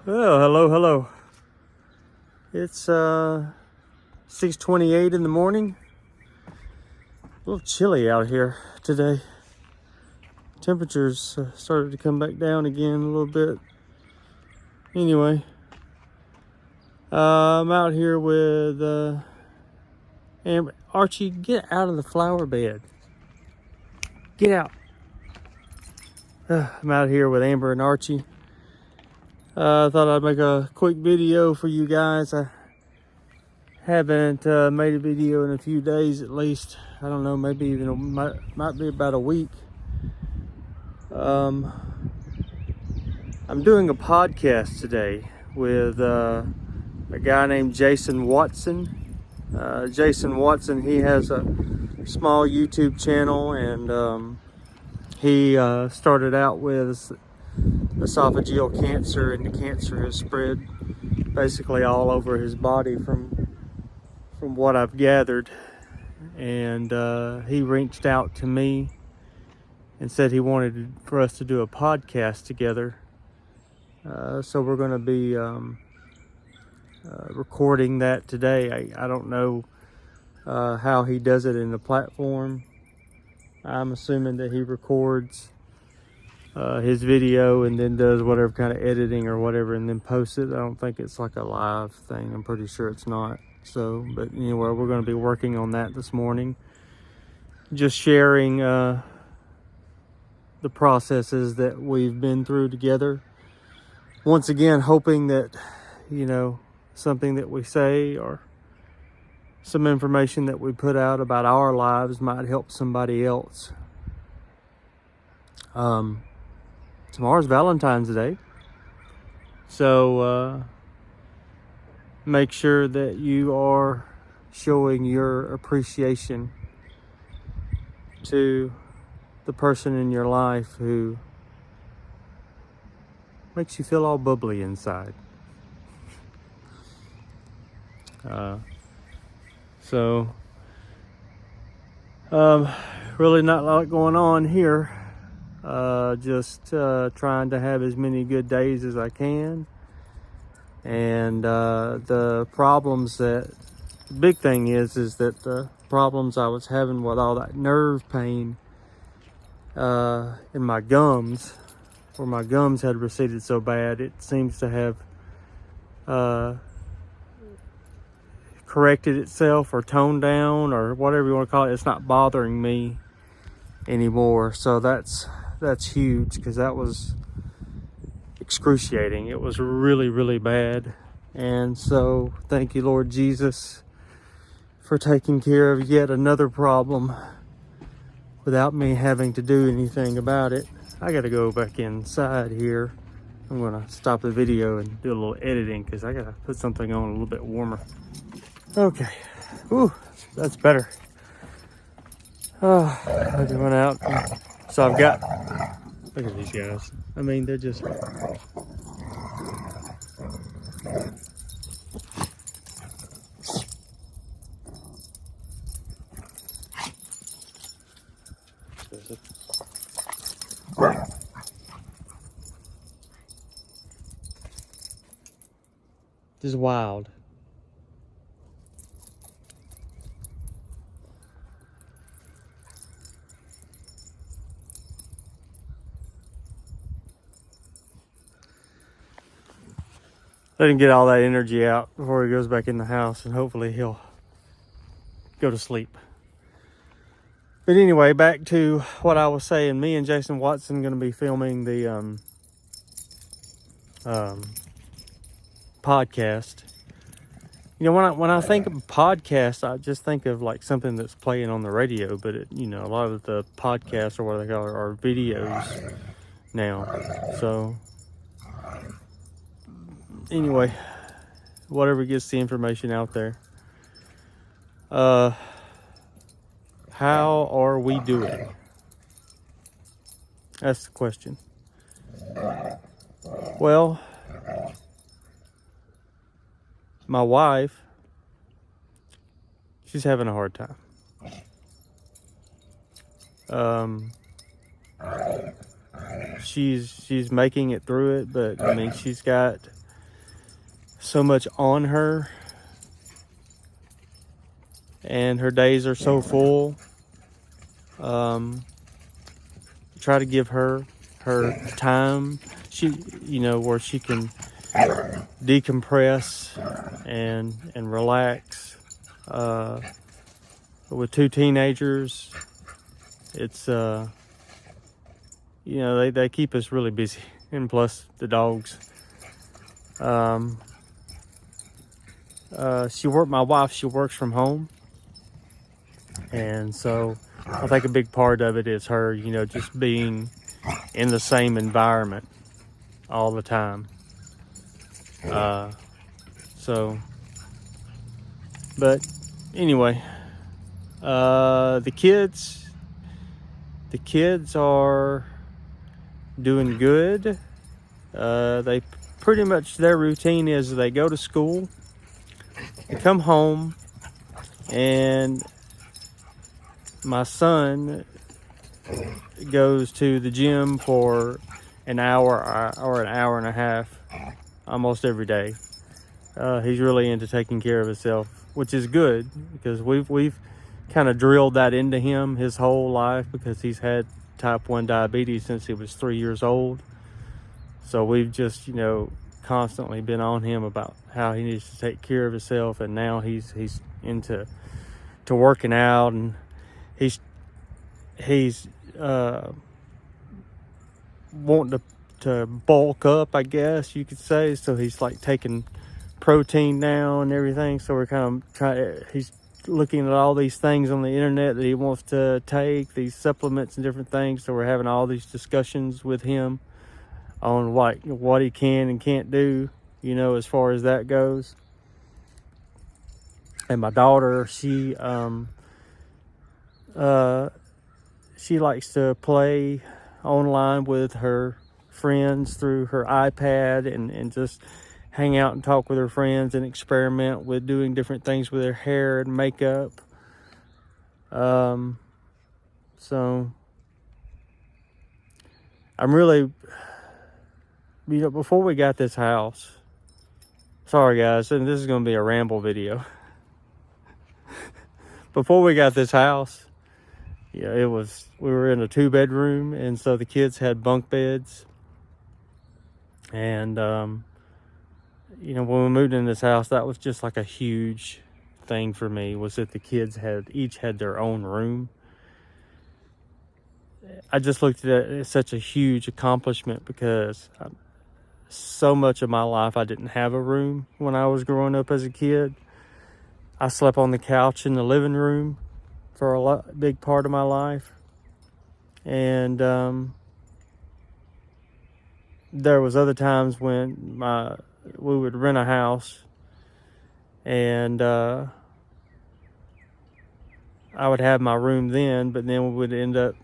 Oh, hello. It's 6:28 in the morning. A little chilly out here today. Temperatures started to come back down again a little bit. Anyway, I'm out here with Amber. Archie, get out of the flower bed. Get out. I'm out here with Amber and Archie. I thought I'd make a quick video for you guys. I haven't made a video in a few days at least. I don't know, maybe even might be about a week. I'm doing a podcast today with a guy named Jason Watson. Jason Watson, he has a small YouTube channel, and he started out with esophageal cancer, and the cancer has spread basically all over his body from what I've gathered. And he reached out to me and said he wanted for us to do a podcast together. So we're going to be recording that today. I don't know how he does it in the platform. I'm assuming that he records his video and then does whatever kind of editing or whatever and then posts it. I don't think it's like a live thing. I'm pretty sure it's not. So, but anyway, we're going to be working on that this morning. Just sharing the processes that we've been through together. Once again, hoping that, something that we say or some information that we put out about our lives might help somebody else. Tomorrow's Valentine's Day. So make sure that you are showing your appreciation to the person in your life who makes you feel all bubbly inside. Really not a lot going on here. Just trying to have as many good days as I can. And the big thing is that the problems I was having with all that nerve pain in my gums, where my gums had receded so bad, it seems to have corrected itself or toned down or whatever you want to call it. It's not bothering me anymore. So that's huge, because that was excruciating. It was really, really bad. And so thank you, Lord Jesus, for taking care of yet another problem without me having to do anything about it. I gotta go back inside here. I'm gonna stop the video and do a little editing because I gotta put something on a little bit warmer. Okay. Ooh, that's better. I just went out. So I've got, look at these guys. I mean, they're just, just wild. Let him get all that energy out before he goes back in the house, and hopefully he'll go to sleep. But anyway, back to what I was saying. Me and Jason Watson going to be filming the podcast. When I think of podcast, I just think of like something that's playing on the radio. But a lot of the podcasts, or what they call it, are videos now. So anyway, whatever gets the information out there. How are we doing? That's the question. Well, my wife, she's having a hard time. She's making it through it, but I mean, she's got so much on her, and her days are so full. Try to give her time, where she can decompress and relax. With 2 teenagers, it's they keep us really busy, and plus the dogs. My wife, she works from home, and so I think a big part of it is her, just being in the same environment all the time. But anyway, the kids are doing good. They pretty much, their routine is they go to school, they come home, and my son goes to the gym for an hour or an hour and a half almost every day. He's really into taking care of himself, which is good, because we've kind of drilled that into him his whole life, because he's had type 1 diabetes since he was 3 years old. So we've just, constantly been on him about how he needs to take care of himself, and now he's into working out, and he's wanting to bulk up, I guess you could say. So he's like taking protein now and everything. So we're kind of he's looking at all these things on the internet that he wants to take, these supplements and different things. So we're having all these discussions with him on what he can and can't do, as far as that goes. And my daughter, she likes to play online with her friends through her iPad, and just hang out and talk with her friends and experiment with doing different things with her hair and makeup. So I'm really, before we got this house, sorry guys, and this is going to be a ramble video. Before we got this house, we were in a 2-bedroom, and so the kids had bunk beds. And, when we moved in this house, that was just like a huge thing for me, was that the kids each had their own room. I just looked at it as such a huge accomplishment, because so much of my life I didn't have a room when I was growing up as a kid. I slept on the couch in the living room for a big part of my life. And there was other times when we would rent a house, and I would have my room then, but then we would end up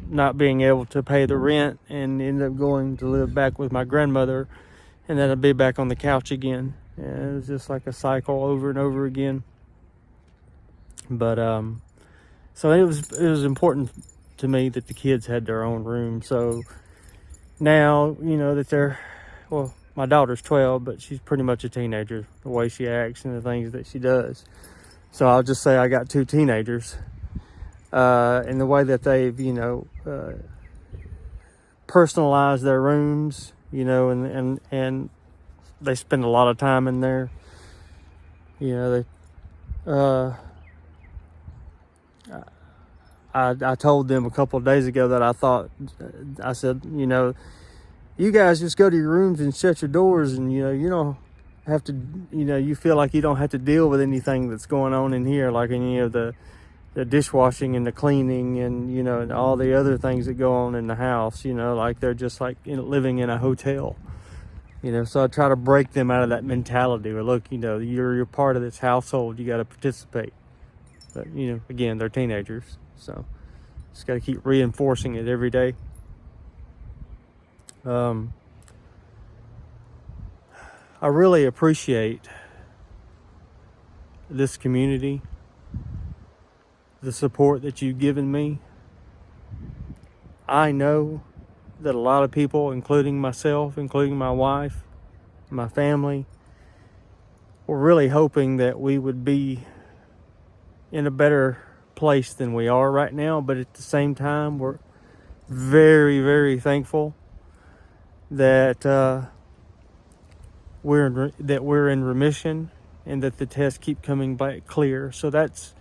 not being able to pay the rent and end up going to live back with my grandmother, and then I'd be back on the couch again. And it was just like a cycle over and over again. But so it was important to me that the kids had their own room. So now, that my daughter's 12, but she's pretty much a teenager, the way she acts and the things that she does. So I'll just say I got 2 teenagers. And the way that they've, personalized their rooms, and they spend a lot of time in there. I told them a couple of days ago that I said, you guys just go to your rooms and shut your doors, and, you don't have to, you feel like you don't have to deal with anything that's going on in here, like any of the dishwashing and the cleaning and, and all the other things that go on in the house, like they're just like living in a hotel. So I try to break them out of that mentality where, look, you're part of this household, you got to participate. But, again, they're teenagers, so just got to keep reinforcing it every day. I really appreciate this community, the support that you've given me. I know that a lot of people, including myself, including my wife, my family. We're really hoping that we would be in a better place than we are right now, but at the same time, we're very, very thankful that we're in remission and that the tests keep coming back clear. So that's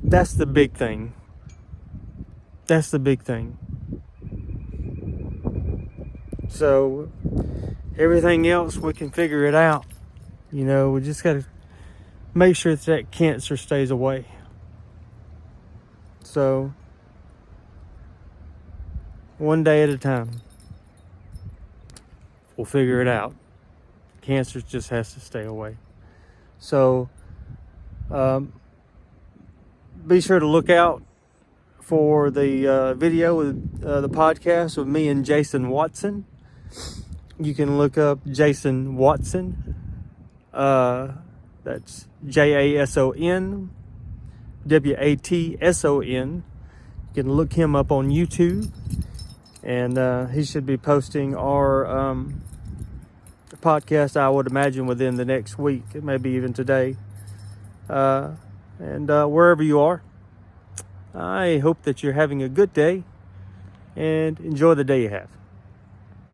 the big thing. That's the big thing. So everything else, we can figure it out. You know, we just got to make sure that cancer stays away. So one day at a time, we'll figure it out. Cancer just has to stay away. So be sure to look out for the video with the podcast with me and Jason Watson. You can look up Jason Watson. That's JASON WATSON. You can look him up on YouTube, and he should be posting our podcast, I would imagine, within the next week, maybe even today. And wherever you are, I hope that you're having a good day and enjoy the day you have.